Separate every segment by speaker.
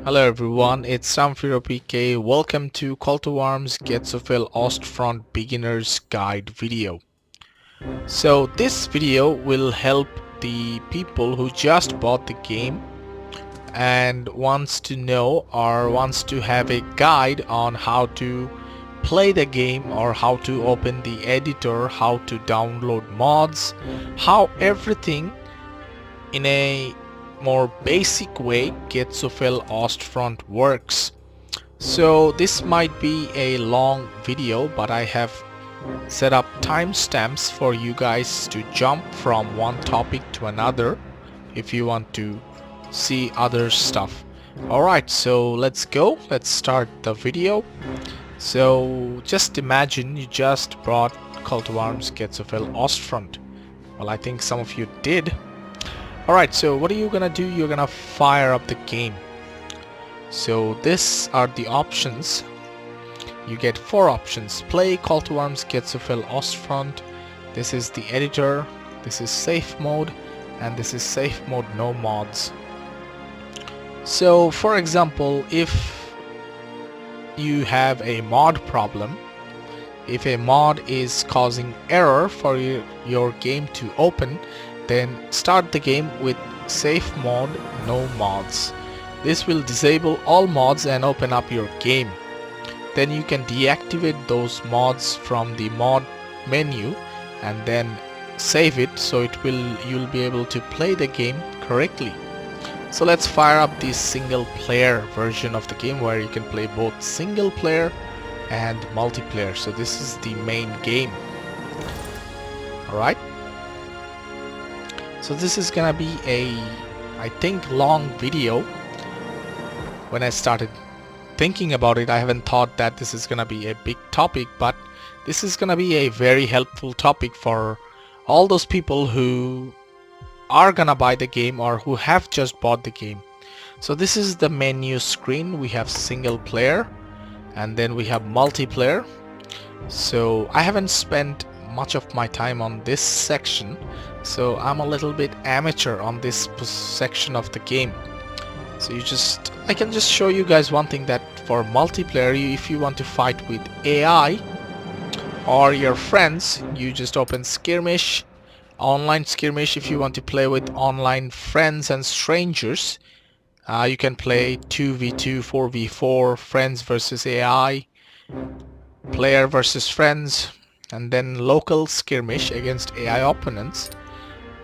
Speaker 1: Hello everyone, it's SturmFuhrer PK. Welcome to Call to Arms Gets of Ostfront Beginner's Guide video. So this video will help the people who just bought the game and wants to know or wants to have a guide on how to play the game or how to open the editor, how to download mods, how everything in a more basic way Gets of Ostfront works. So this might be a long video, but I have set up timestamps for you guys to jump from one topic to another if you want to see other stuff. Alright, so let's go. Let's start the video. So just imagine you just brought Call to Arms Gets of Ostfront. Well, I think some of you did. Alright, so what are you gonna do? You're gonna fire up the game. So these are the options. You get 4 options. Play Call to Arms Gets of Ostfront. This is the editor. This is safe mode. And this is safe mode no mods. So for example, if you have a mod problem, if a mod is causing error for your game to open, then start the game with safe mode no mods. This will disable all mods and open up your game. Then you can deactivate those mods from the mod menu and then save it, so you'll be able to play the game correctly. So let's fire up the single player version of the game where you can play both single player and multiplayer. So this is the main game. Alright. So this is gonna be a, I think, long video. When I started thinking about it, I haven't thought that this is gonna be a big topic, but this is gonna be a very helpful topic for all those people who are gonna buy the game or who have just bought the game. So this is the menu screen. We have single player and then we have multiplayer. So I haven't spent much of my time on this section, so I'm a little bit amateur on this section of the game. So I can just show you guys one thing, that for multiplayer, if you want to fight with AI or your friends, you just open skirmish, online skirmish. If you want to play with online friends and strangers, you can play 2v2, 4v4, friends versus AI, player versus friends, and then local skirmish against AI opponents.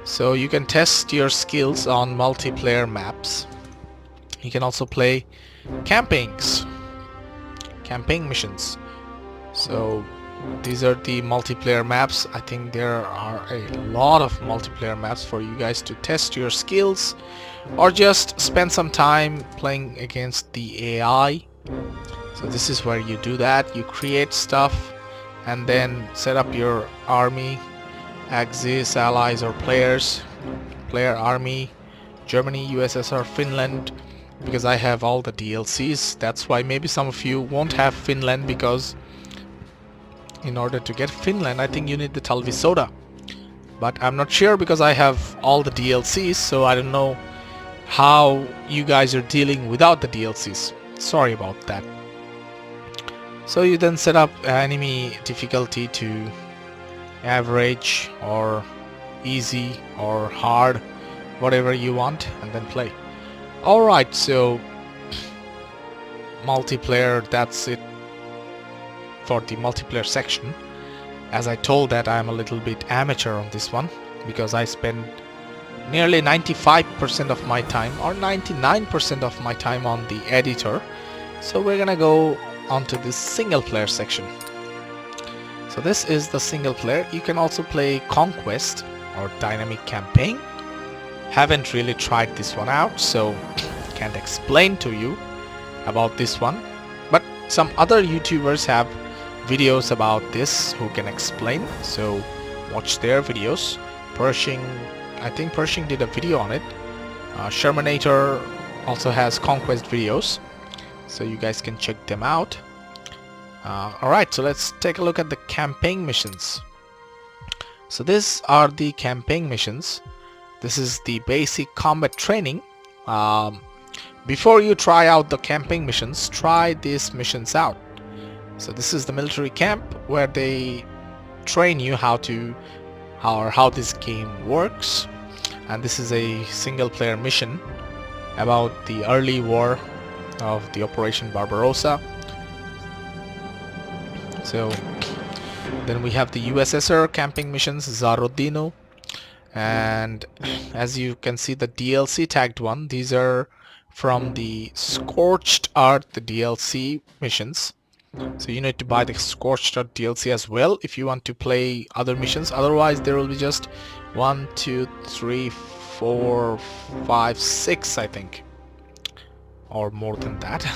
Speaker 1: So you can test your skills on multiplayer maps. You can also play campaign missions. So these are the multiplayer maps. I think there are a lot of multiplayer maps for you guys to test your skills or just spend some time playing against the AI. So this is where you do that. You create stuff and then set up your army, Axis, allies or players, player army, Germany, USSR, Finland, because I have all the DLCs. That's why maybe some of you won't have Finland, because in order to get Finland, I think you need the Talvi soda. But I'm not sure because I have all the DLCs, so I don't know how you guys are dealing without the DLCs. Sorry about that. So you then set up enemy difficulty to average or easy or hard, whatever you want, and then play. Alright, so multiplayer, that's it for the multiplayer section. As I told that I'm a little bit amateur on this one because I spend nearly 95% of my time or 99% of my time on the editor. So we're gonna go onto this single player section. So this is the single player. You can also play Conquest or Dynamic Campaign. Haven't really tried this one out, so can't explain to you about this one, but some other YouTubers have videos about this who can explain, so watch their videos. Pershing, I think Pershing did a video on it. Shermanator also has Conquest videos, so you guys can check them out. Alright, so let's take a look at the campaign missions. So these are the campaign missions. This is the basic combat training. before you try out the camping missions, try these missions out. So this is the military camp where they train you how this game works, and this is a single player mission about the early war of the Operation Barbarossa. So then we have the USSR camping missions, Zarodino, and as you can see the DLC tagged one, these are from the Scorched Earth DLC missions. So you need to buy the Scorched Earth DLC as well if you want to play other missions. Otherwise there will be just 1, 2, 3, 4, 5, 6 I think, or more than that.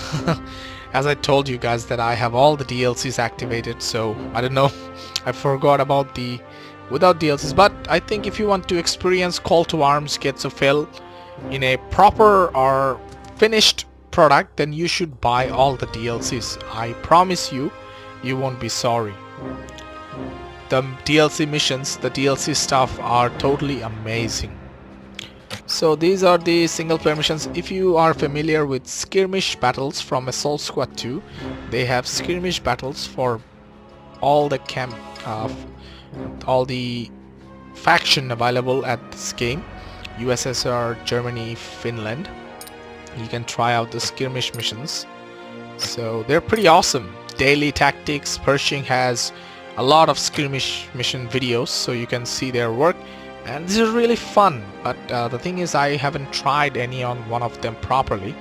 Speaker 1: As I told you guys that I have all the DLCs activated, so I don't know, I forgot about the without DLCs. But I think if you want to experience Call to Arms Gates of Hell in a proper or finished product, then you should buy all the DLCs. I promise you, you won't be sorry. The DLC missions, the DLC stuff are totally amazing. So these are the single player missions. If you are familiar with skirmish battles from Assault Squad 2, they have skirmish battles for all the all the faction available at this game. USSR, Germany, Finland. You can try out the skirmish missions. So they're pretty awesome. Daily Tactics, Pershing has a lot of skirmish mission videos, so you can see their work. And this is really fun, but the thing is I haven't tried any on one of them properly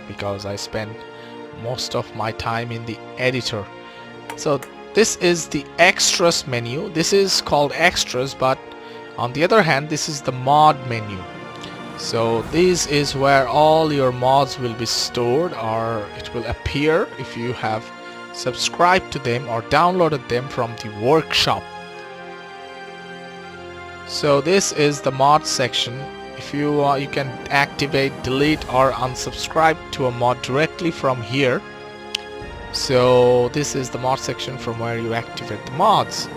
Speaker 1: because I spend most of my time in the editor. So this is the extras menu. This is called extras, but on the other hand this is the mod menu. So this is where all your mods will be stored, or it will appear if you have subscribed to them or downloaded them from the workshop. So this is the mod section. If you can activate, delete or unsubscribe to a mod directly from here. So this is the mod section from where you activate the mods,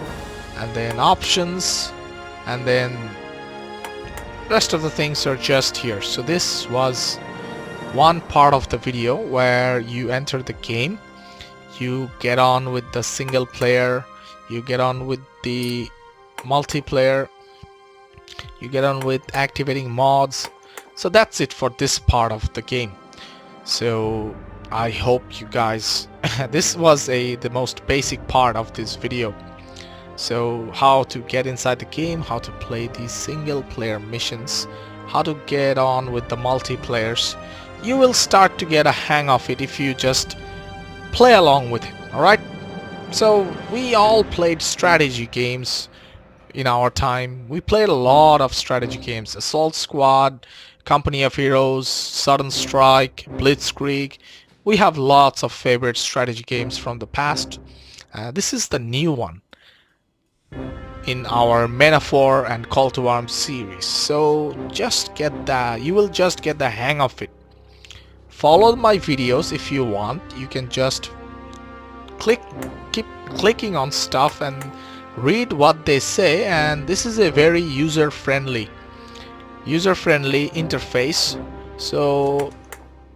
Speaker 1: and then options, and then rest of the things are just here. So this was one part of the video where you enter the game, you get on with the single player, you get on with the multiplayer, you get on with activating mods. So that's it for this part of the game. So I hope you guys this was the most basic part of this video. So how to get inside the game, how to play these single player missions, how to get on with the multiplayers. You will start to get a hang of it if you just play along with it. Alright, so we all played strategy games in our time. We played a lot of strategy games. Assault Squad, Company of Heroes, Sudden Strike, Blitzkrieg. We have lots of favorite strategy games from the past. This is the new one in our Metaphor and Call to Arms series. So just get that, you will just get the hang of it. Follow my videos if you want. You can just keep clicking on stuff and read what they say, and this is a very user-friendly interface, so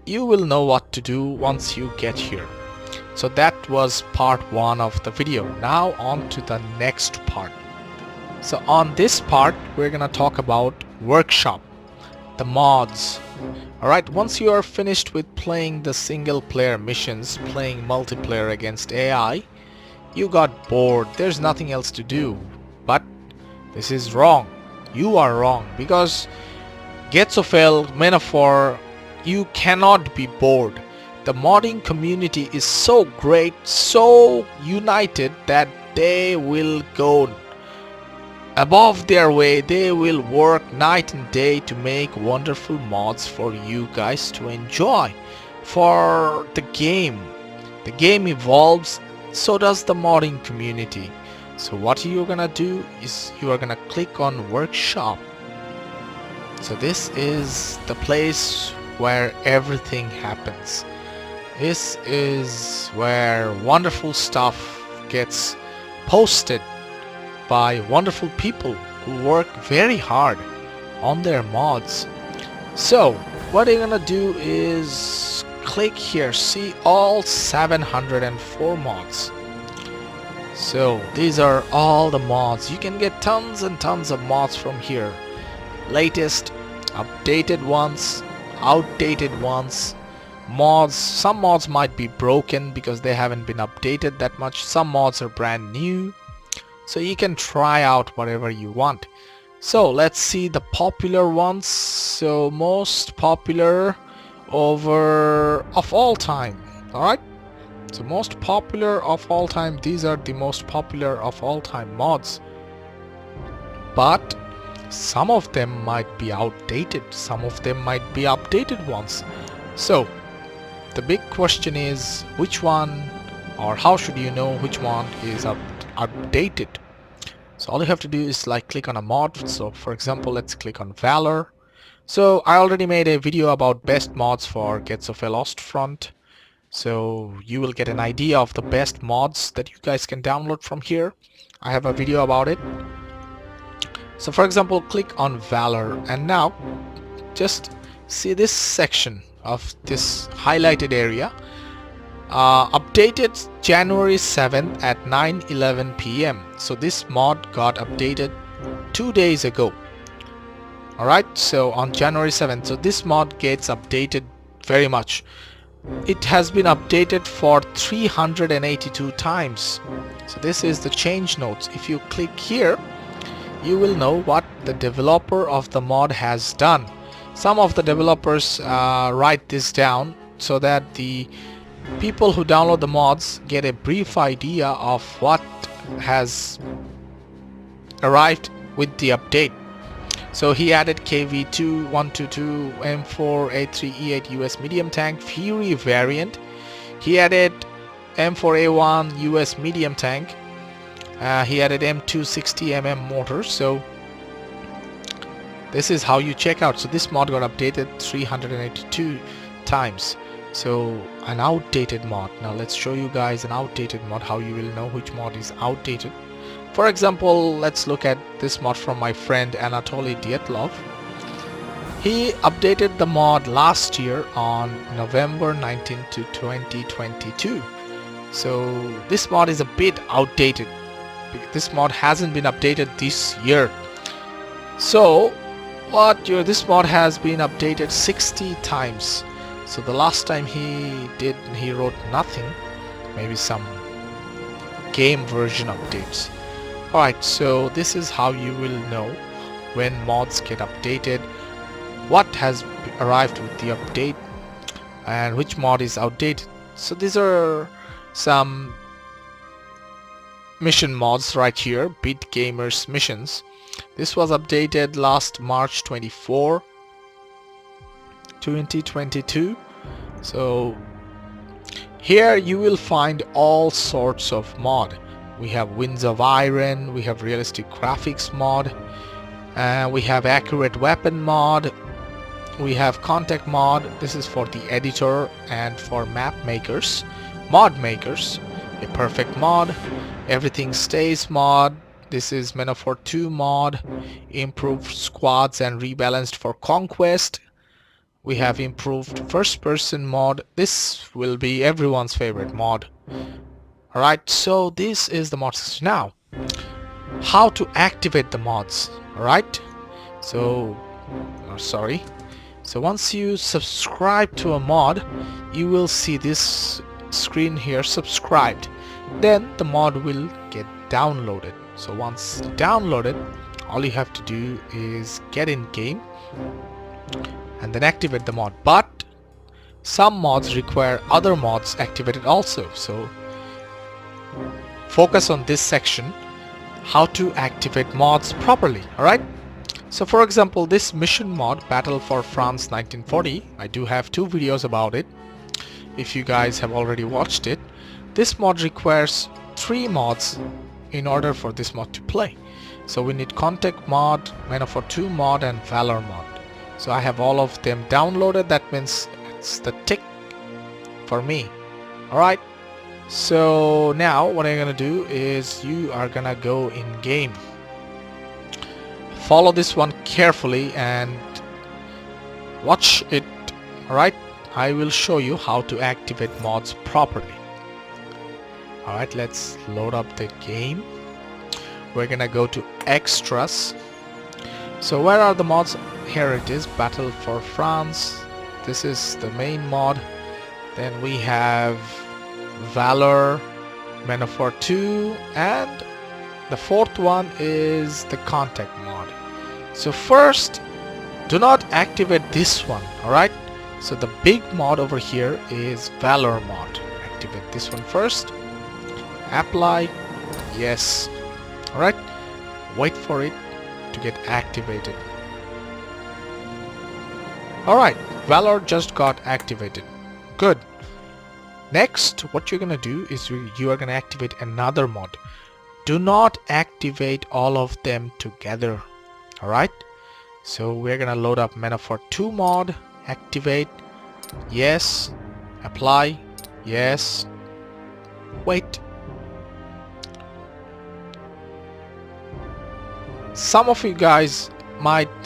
Speaker 1: you will know what to do once you get here. So that was part 1 of the video. Now on to the next part. So on this part we're gonna talk about workshop, the mods. Alright, once you are finished with playing the single player missions, playing multiplayer against AI, you got bored, there's nothing else to do. But this is wrong. You are wrong, because Gates of Hell, Metaphor, you cannot be bored. The modding community is so great, so united, that they will go above their way. They will work night and day to make wonderful mods for you guys to enjoy. For the game evolves, so does the modding community. So what you're gonna do is you are gonna click on workshop. So this is the place where everything happens. This is where wonderful stuff gets posted by wonderful people who work very hard on their mods. So what you're gonna do is click here, see all 704 mods. So these are all the mods. You can get tons and tons of mods from here. Latest, updated ones, outdated ones, mods. Some mods might be broken because they haven't been updated that much. Some mods are brand new. So you can try out whatever you want. So let's see the popular ones. So most popular over of all time. Alright. So most popular of all time. These are the most popular of all time mods. But some of them might be outdated. Some of them might be updated ones. So the big question is which one, or how should you know which one is updated? So all you have to do is like click on a mod. So for example, let's click on Valor. So I already made a video about best mods for Gates of Hell Ostfront. So you will get an idea of the best mods that you guys can download from here. I have a video about it. So for example, click on Valor, and now just see this section of this highlighted area. Updated January 7th at 9:11 p.m. So this mod got updated 2 days ago. Alright, so on January 7th. So this mod gets updated very much. It has been updated for 382 times. So this is the change notes. If you click here, you will know what the developer of the mod has done. Some of the developers write this down so that the people who download the mods get a brief idea of what has arrived with the update. So he added KV2 122 M4A3E8 US medium tank Fury variant. He added M4A1 US medium tank. He added M260mm motor. So this is how you check out. So this mod got updated 382 times. So an outdated mod. Now let's show you guys an outdated mod, how you will know which mod is outdated. For example, let's look at this mod from my friend Anatoly Dietlov. He updated the mod last year on November 19th to 2022. So this mod is a bit outdated. This mod hasn't been updated this year. So this mod has been updated 60 times. So the last time he wrote nothing, maybe some game version updates. Alright, so this is how you will know when mods get updated, what has arrived with the update, and which mod is outdated. So these are some mission mods right here, Beat Gamers missions. This was updated last March 24, 2022. So here you will find all sorts of mod. We have Winds of Iron, we have realistic graphics mod, we have accurate weapon mod, we have contact mod. This is for the editor and for map makers, mod makers. A perfect mod, everything stays mod. This is Metaphor 2 mod, improved squads and rebalanced for conquest. We have improved first person mod. This will be everyone's favorite mod. Alright, so this is the mod section. Now, how to activate the mods. Alright, so once you subscribe to a mod, you will see this screen here, subscribed. Then the mod will get downloaded. So once downloaded, all you have to do is get in game and then activate the mod. But some mods require other mods activated also. So focus on this section, how to activate mods properly. Alright, so for example, this mission mod, Battle for France 1940, I do have 2 videos about it if you guys have already watched it. This mod requires 3 mods in order for this mod to play. So we need Contact mod, Metaphor 2 mod, and Valor mod. So I have all of them downloaded. That means it's the tick for me. Alright, so now what I'm gonna do is you are gonna go in game. Follow this one carefully and watch it. Alright, I will show you how to activate mods properly. Alright, let's load up the game. We're gonna go to extras. So where are the mods? Here it is, Battle for France. This is the main mod. Then we have Valor, Men of War 2, and the fourth one is the Contact mod. So first, do not activate this one, alright? So the big mod over here is Valor mod. Activate this one first. Apply. Yes. Alright. Wait for it to get activated. Alright. Valor just got activated. Good. Next, what you're gonna do is you are gonna activate another mod. Do not activate all of them together. Alright. So we're gonna load up Men of War 2 mod. Activate. Yes. Apply. Yes. Wait. Some of you guys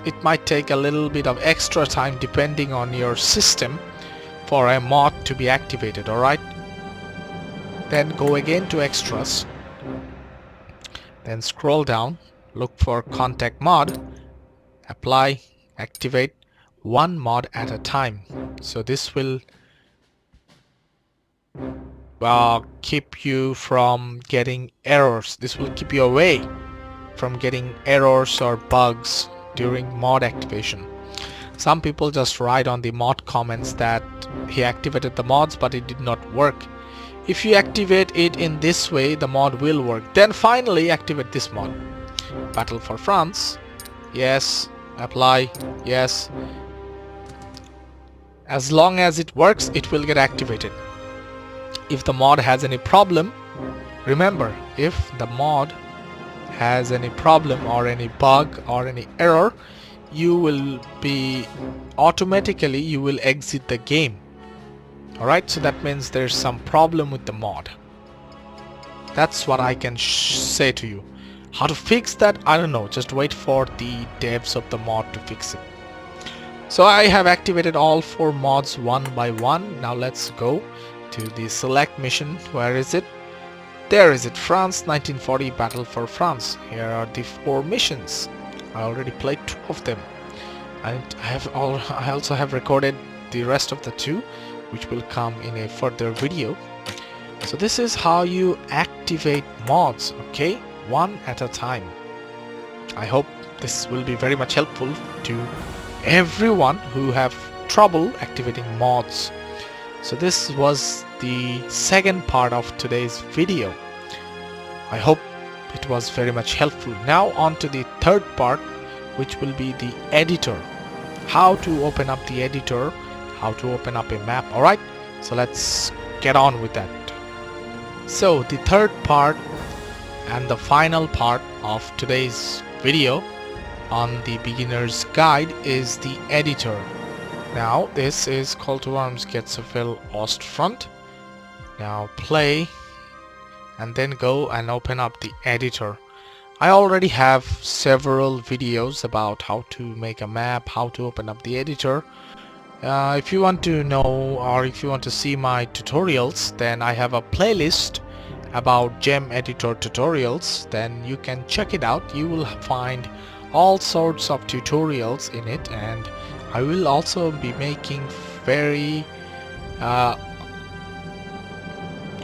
Speaker 1: it might take a little bit of extra time depending on your system for a mod to be activated, alright? Then go again to extras. Then scroll down, look for contact mod, apply, activate, one mod at a time. So this will keep you from getting errors. This will keep you away from getting errors or bugs during mod activation. Some people just write on the mod comments that he activated the mods but it did not work. If you activate it in this way, the mod will work. Then finally activate this mod. Battle for France. Yes. Apply. Yes. As long as it works, it will get activated. If the mod has any problem, remember, if the mod has any problem or any bug or any error, you will exit the game. Alright, so that means there's some problem with the mod. That's what I can say to you. How to fix that? I don't know. Just wait for the devs of the mod to fix it. So I have activated all 4 mods one by one. Now let's go to the select mission. Where is it? There is it. France 1940 Battle for France. Here are the 4 missions. I already played 2 of them. And I also have recorded the rest of the 2, which will come in a further video. So this is how you activate mods, okay? One at a time. I hope this will be very much helpful to everyone who have trouble activating mods. So this was the second part of today's video. I hope it was very much helpful. Now on to the third part, which will be the editor. How to open up the editor, how to open up a map. Alright, so let's get on with that. So the third part and the final part of today's video on the beginner's guide is the editor. Now this is Call to Arms Gets a Fill Ostfront. Now play and then go and open up the editor. I already have several videos about how to make a map, how to open up the editor. If you want to know or if you want to see my tutorials, then I have a playlist about gem editor tutorials. Then you can check it out. You will find all sorts of tutorials in it, and I will also be making very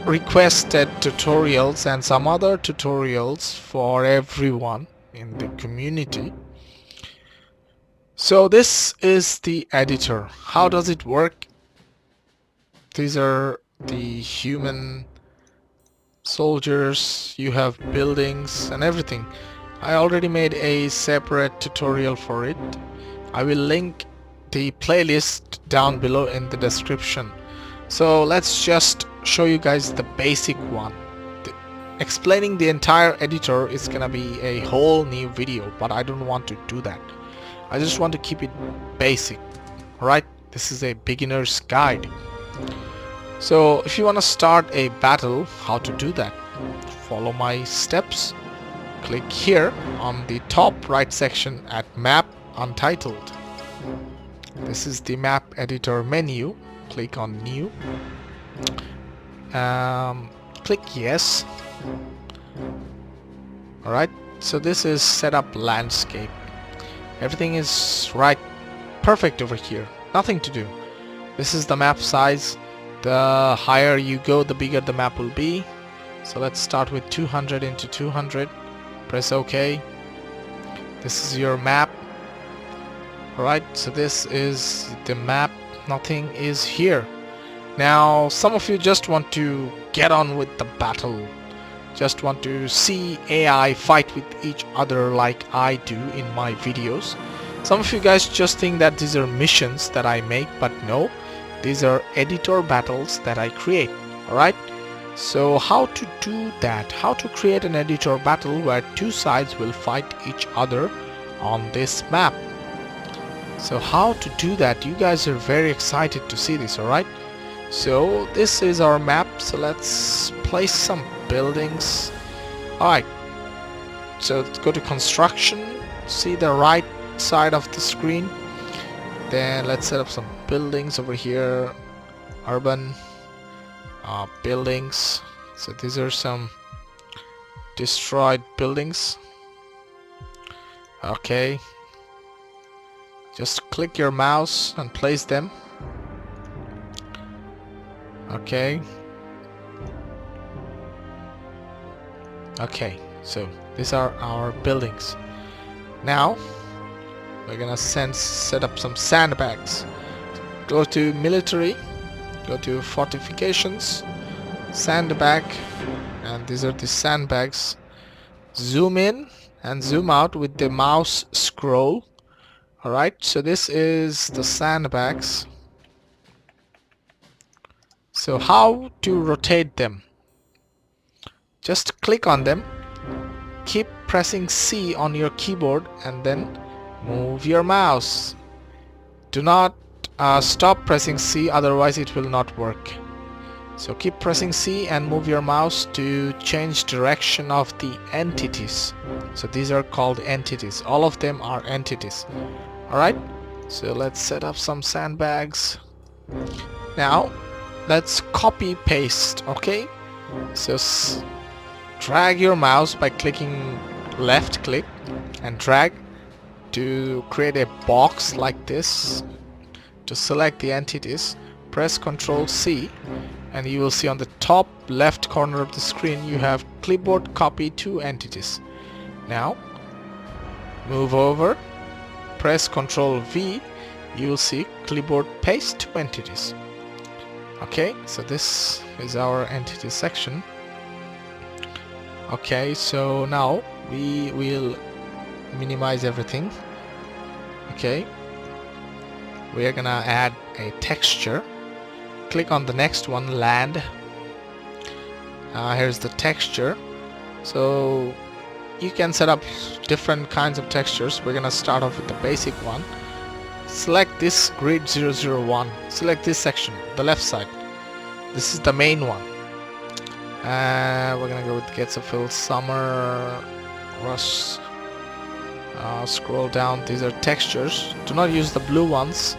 Speaker 1: requested tutorials and some other tutorials for everyone in the community. So this is the editor. How does it work? These are the human soldiers, you have buildings and everything. I already made a separate tutorial for it. I will link the playlist down below in the description. So let's just show you guys the basic one. Explaining the entire editor is gonna be a whole new video, but I don't want to do that. I just want to keep it basic. Alright, this is a beginner's guide. So if you want to start a battle, how to do that? Follow my steps. Click here on the top right section at Map Untitled. This is the map editor menu. Click on new. Click yes. Alright, so this is setup landscape. Everything is right, perfect over here. Nothing to do. This is the map size. The higher you go, the bigger the map will be. So let's start with 200 into 200. Press OK. This is your map. Alright, so this is the map. Nothing is here. Now, some of you just want to get on with the battle. Just want to see AI fight with each other like I do in my videos. Some of you guys just think that these are missions that I make, but no. These are editor battles that I create. Alright? So how to do that? How to create an editor battle where two sides will fight each other on this map? So how to do that? You guys are very excited to see this, alright? So this is our map. So let's place some buildings. Alright. So let's go to construction. See the right side of the screen. Then let's set up some buildings over here. Urban buildings. So these are some destroyed buildings. Okay. Just click your mouse and place them. Okay. Okay, so these are our buildings. Now we're gonna set up some sandbags. Go to military, go to fortifications, sandbag, and these are the sandbags. Zoom in and zoom out with the mouse scroll. Alright, so this is the sandbags. So how to rotate them? Just click on them, keep pressing C on your keyboard and then move your mouse. Do not stop pressing C, otherwise it will not work. So keep pressing C and move your mouse to change direction of the entities. So these are called entities. All of them are entities. Alright, so let's set up some sandbags. Now let's copy paste. Okay, so drag your mouse by clicking left click and drag to create a box like this. To select the entities, press Ctrl C and you will see on the top left corner of the screen you have clipboard copy two entities. Now move over, press Ctrl V, you will see clipboard paste two entities. Okay, so this is our entity section. Okay, so now we will minimize everything. Okay, we are gonna add a texture. Click on the next one, land. Here's the texture. So you can set up different kinds of textures. We're gonna start off with the basic one. Select this grid 001. Select this section, the left side. This is the main one. We're gonna go with Gets a Fill Summer Rush. Scroll down. These are textures. Do not use the blue ones.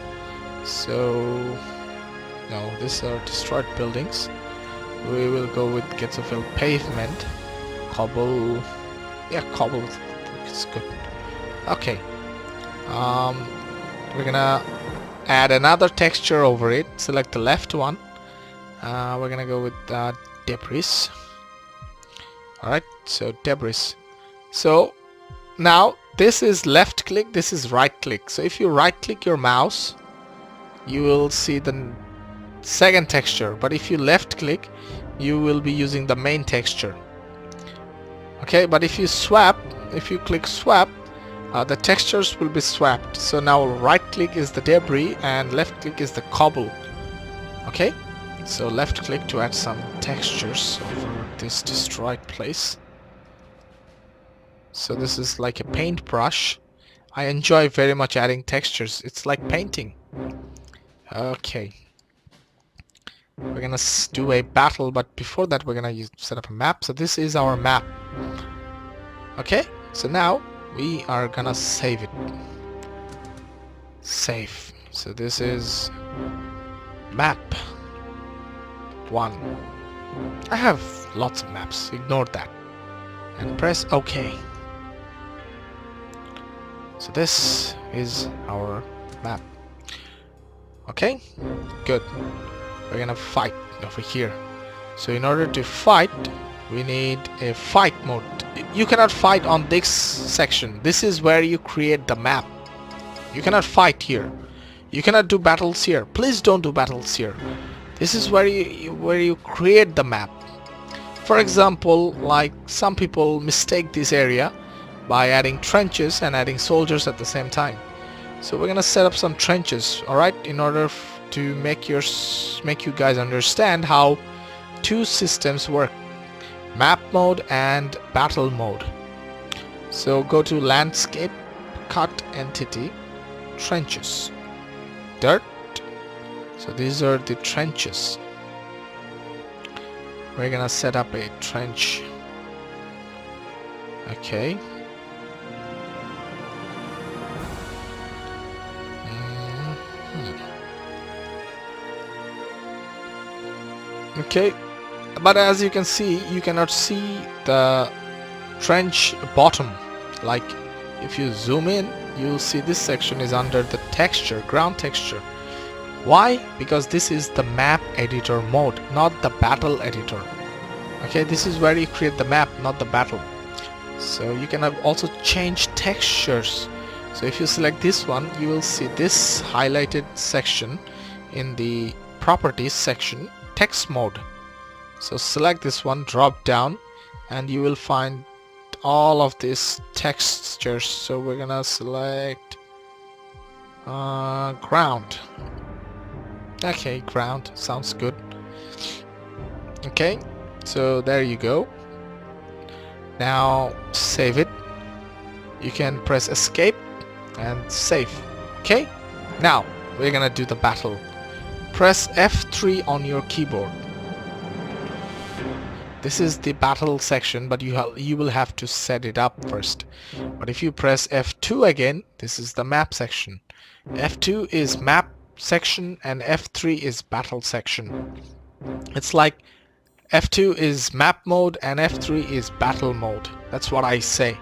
Speaker 1: So no, these are destroyed buildings. We will go with Gets a Fill Pavement. Cobble. Yeah, cobble. It's good. Okay. We're gonna add another texture over it. Select the left one. We're gonna go with debris. Alright, so debris. So now this is left click, this is right click. So if you right click your mouse, you will see the second texture, but if you left click, you will be using the main texture. Okay, but if you swap, if you click swap, the textures will be swapped. So now right click is the debris and left click is the cobble. Okay, so left click to add some textures over this destroyed place. So this is like a paintbrush. I enjoy very much adding textures. It's like painting. Okay, we're gonna do a battle, but before that we're gonna set up a map. So this is our map. Okay, so now we are gonna save it. Save. So this is map 1. I have lots of maps, ignore that. And press OK. So this is our map. Okay, good. We're gonna fight over here. So in order to fight, we need a fight mode. You cannot fight on this section. This is where you create the map. You cannot fight here. You cannot do battles here. Please don't do battles here. This is where you create the map. For example, like some people mistake this area by adding trenches and adding soldiers at the same time. So we're gonna set up some trenches, alright, in order to make you guys understand how two systems work. Map mode and battle mode. So go to landscape, cut entity, trenches, dirt. So these are the trenches. We're gonna set up a trench. Okay. Okay, but as you can see, you cannot see the trench bottom. Like if you zoom in, you'll see this section is under the texture, ground texture. Why? Because this is the map editor mode, not the battle editor. Okay, this is where you create the map, not the battle. So you can also change textures. So if you select this one, you will see this highlighted section in the properties section, text mode. So select this one, drop down, and you will find all of these textures. So we're gonna select ground. Okay, ground sounds good. Okay, so there you go. Now save it. You can press escape and save. Okay, now we're gonna do the battle. Press F3 on your keyboard. This is the battle section, but you will have to set it up first. But if you press F2 again, this is the map section. F2 is map section and F3 is battle section. It's like F2 is map mode and F3 is battle mode. That's what I say.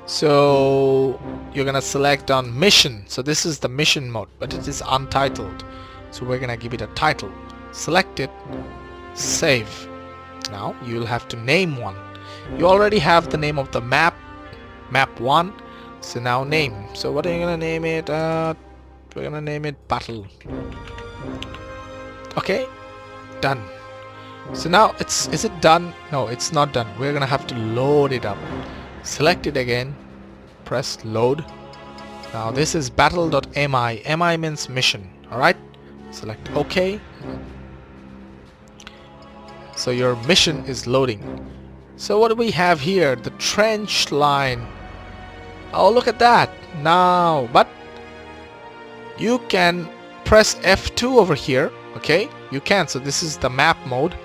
Speaker 1: So you're gonna select on mission. So this is the mission mode, but it is untitled. So we're gonna give it a title. Select it, save. Now you'll have to name one. You already have the name of the map, map 1. So now name. So what are you gonna name it? We're gonna name it battle. Okay, done. So now is it done? No, it's not done. We're gonna have to load it up. Select it again, press load. Now this is battle.mi. mi means mission. Alright, select OK. So your mission is loading. So what do we have here? The trench line. Oh, look at that. Now, but you can press F2 over here. Okay, you can. So this is the map mode.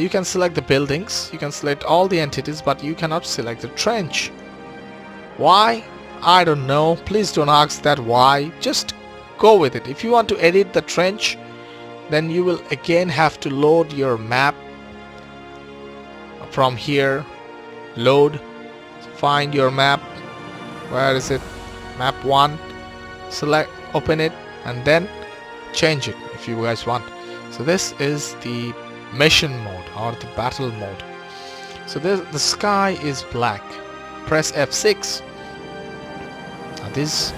Speaker 1: You can select the buildings, you can select all the entities, but you cannot select the trench. Why? I don't know. Please don't ask that why. Just go with it. If you want to edit the trench, then you will again have to load your map from here. Load, find your map. Where is it? Map 1. Select, open it, and then change it if you guys want. So this is the mission mode or the battle mode. So the sky is black. Press F6. Now these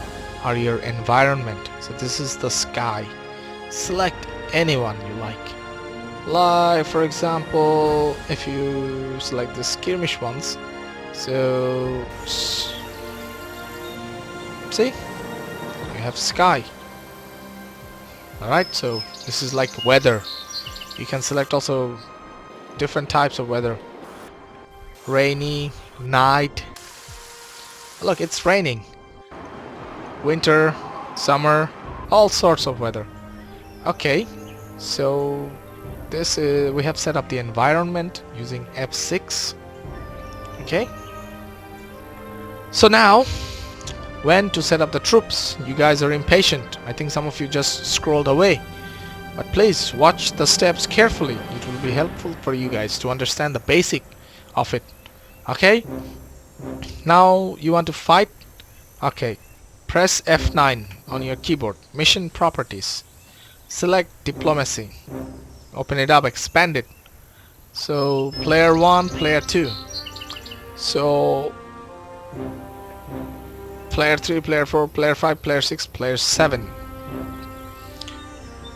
Speaker 1: are your environment. So this is the sky. Select anyone you like for example, if you select the skirmish ones, so see, you have sky. Alright, so this is like weather. You can select also different types of weather. Rainy, night. Look, it's raining. Winter, summer, all sorts of weather. Okay, so this is, we have set up the environment using F6. Okay. So now when to set up the troops. You guys are impatient. I think some of you just scrolled away. But please watch the steps carefully. It will be helpful for you guys to understand the basic of it. Okay? Now you want to fight? Okay. Press F9 on your keyboard. Mission properties. Select diplomacy. Open it up, expand it. So player 1, player 2. So player 3, player 4, player 5, player 6, player 7.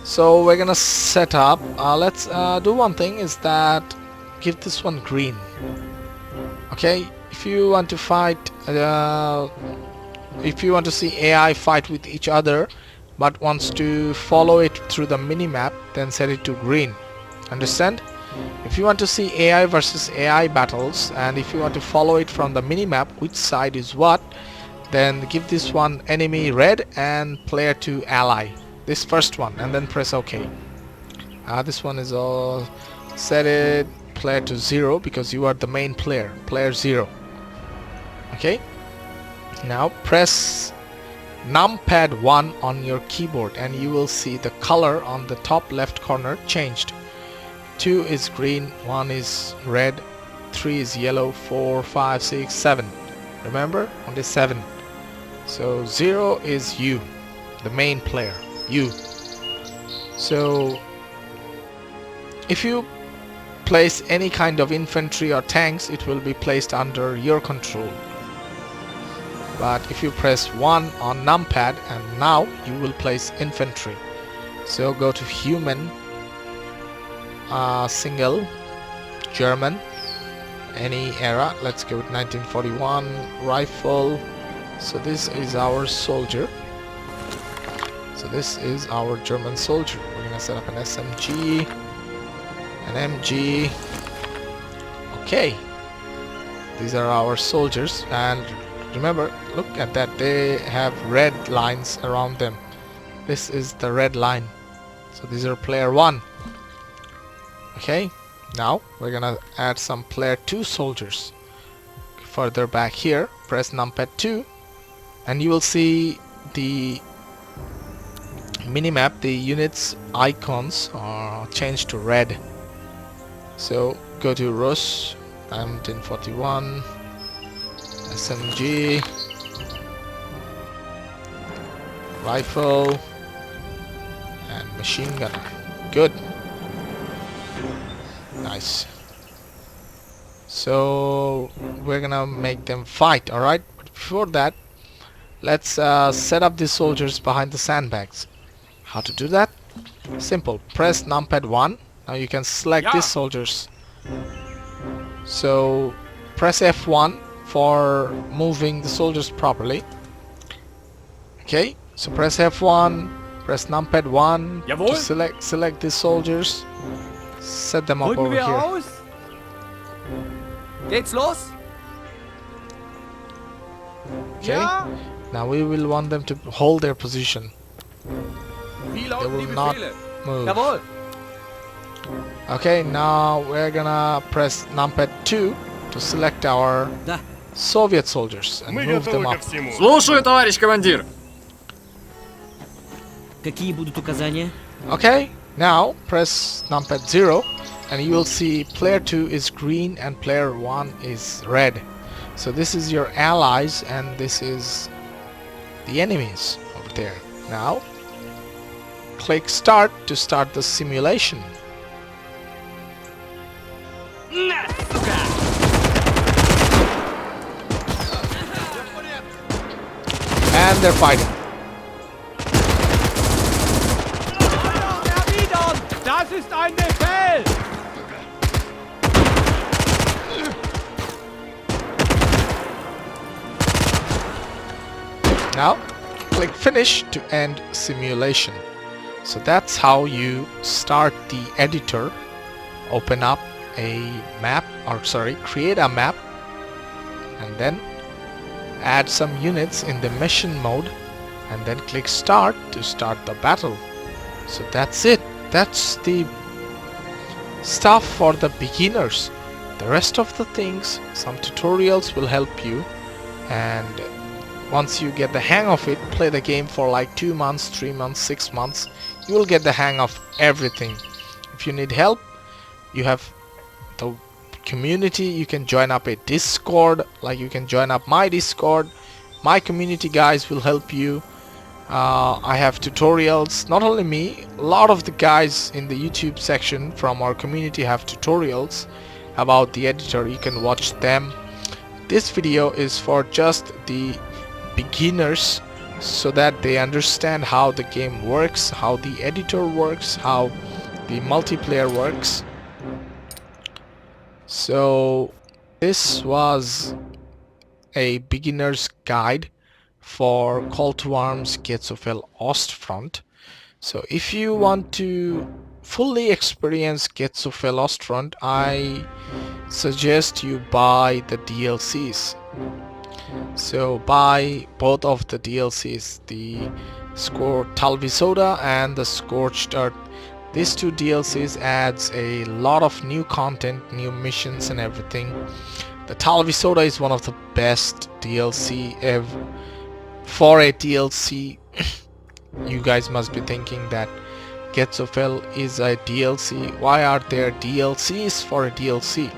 Speaker 1: So we're gonna set up, let's do one thing, is that give this one green. Okay, if you want to fight, if you want to see AI fight with each other but wants to follow it through the minimap, then set it to green. Understand? If you want to see AI versus AI battles, and if you want to follow it from the minimap, which side is what, then give this one enemy red and player 2 ally. This first one, and then press OK. This one is all set it player to 0 because you are the main player, player 0. Okay. Now press numpad 1 on your keyboard and you will see the color on the top left corner changed. 2 is green, 1 is red, 3 is yellow, 4, 5, 6, 7. Remember? Only 7. So 0 is you, the main player. You. So if you place any kind of infantry or tanks, it will be placed under your control. But if you press 1 on numpad, and now you will place infantry. So go to human, single, German, any era. Let's go with 1941, rifle. So this is our soldier. So this is our German soldier. We're gonna set up an SMG, an MG. Okay, these are our soldiers, and remember, look at that, they have red lines around them. This is the red line. So these are player 1. Okay, now we're gonna add some player 2 soldiers. Further back here, press numpad 2 and you will see the minimap, the units icons are changed to red. So go to Rus, 1941, SMG, rifle, and machine gun. Good. Nice. So we're gonna make them fight, alright? But before that, let's set up the soldiers behind the sandbags. How to do that? Simple. Press numpad 1. Now you can select these soldiers. So press F1 for moving the soldiers properly. Okay, so press F1, press numpad 1 to select these soldiers. Set them up over here.
Speaker 2: Geht's los?
Speaker 1: Okay, now we will want them to hold their position. They will not move. Okay, now we're gonna press numpad 2 to select our Soviet soldiers and move them up.
Speaker 3: Слушаю, товарищ командир.
Speaker 2: Какие будут указания?
Speaker 1: Okay, now press numpad 0 and you will see player 2 is green and player 1 is red. So this is your allies and this is the enemies over there. Now click start to start the simulation. And they're fighting.
Speaker 4: Das ist ein Befehl!
Speaker 1: Now click finish to end simulation. So that's how you start the editor, open up a map, or sorry, create a map, and then add some units in the mission mode, and then click start to start the battle. So that's it. That's the stuff for the beginners. The rest of the things, some tutorials will help you, and once you get the hang of it, play the game for like 2 months, 3 months, 6 months, you will get the hang of everything. If you need help, you have the community. You can join up a Discord, like you can join up my Discord. My community guys will help you. I have tutorials, not only me, a lot of the guys in the YouTube section from our community have tutorials about the editor. You can watch them. This video is for just the beginners, so that they understand how the game works, how the editor works, how the multiplayer works. So this was a beginner's guide for Call to Arms Getzofel Ostfront. So if you want to fully experience Getzofel Ostfront, I suggest you buy the DLCs. So buy both of the DLCs, the Talvisoda and the Scorched Earth. These two DLCs adds a lot of new content, new missions and everything. The Talvisoda is one of the best DLC ever. For a DLC, you guys must be thinking that Getzofel is a DLC. Why are there DLCs for a DLC?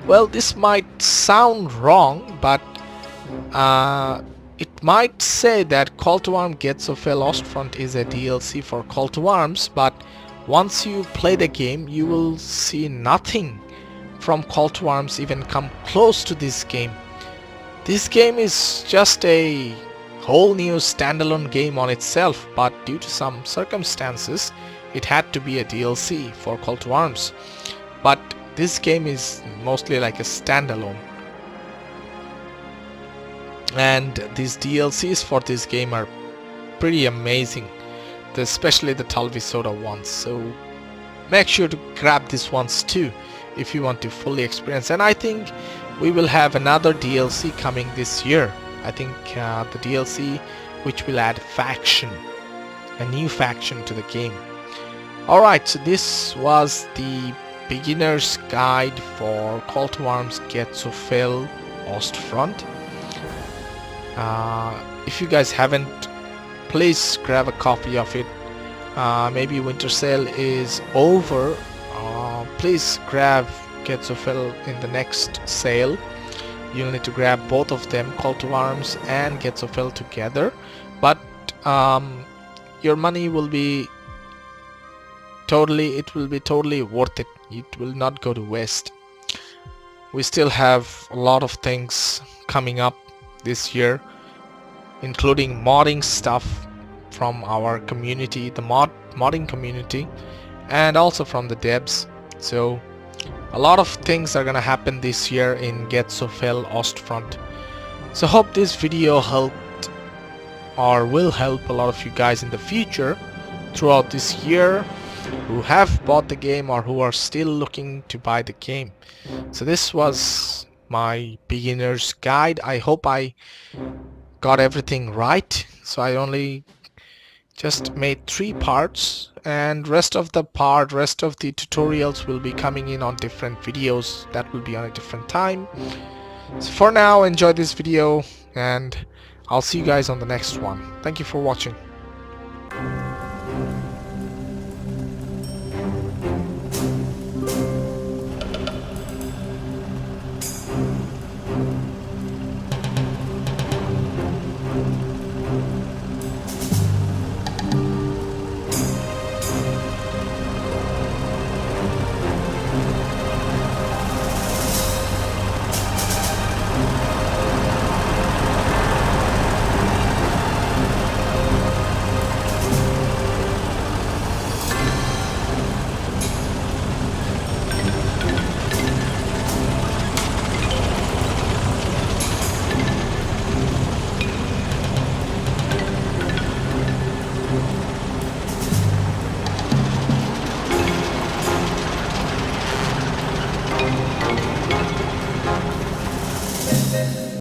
Speaker 1: Well, this might sound wrong, but it might say that Call to Arms Getzofel Ostfront is a DLC for Call to Arms, but once you play the game, you will see nothing from Call to Arms even come close to this game. This game is just a whole new standalone game on itself, but due to some circumstances, it had to be a DLC for Call to Arms. But this game is mostly like a standalone. And these DLCs for this game are pretty amazing, especially the Talvisoda ones. So make sure to grab these ones too if you want to fully experience. And I think we will have another DLC coming this year. I think the DLC which will add faction, a new faction to the game. Alright, so this was the beginner's guide for Call to Arms Getzofel Ostfront. If you guys haven't, please grab a copy of it. Maybe winter sale is over. Please grab Getzofel in the next sale. You'll need to grab both of them, Call to Arms and Getzofel together. But your money will be totally worth it. It will not go to waste. We still have a lot of things coming up this year, including modding stuff from our community, the modding community, and also from the devs. So a lot of things are gonna happen this year in Getzofel Ostfront. So hope this video helped or will help a lot of you guys in the future throughout this year who have bought the game or who are still looking to buy the game. So this was my beginner's guide. I hope I got everything right. So I only just made 3 parts, and rest of the tutorials will be coming in on different videos that will be on a different time. So for now, enjoy this video and I'll see you guys on the next one. Thank you for watching.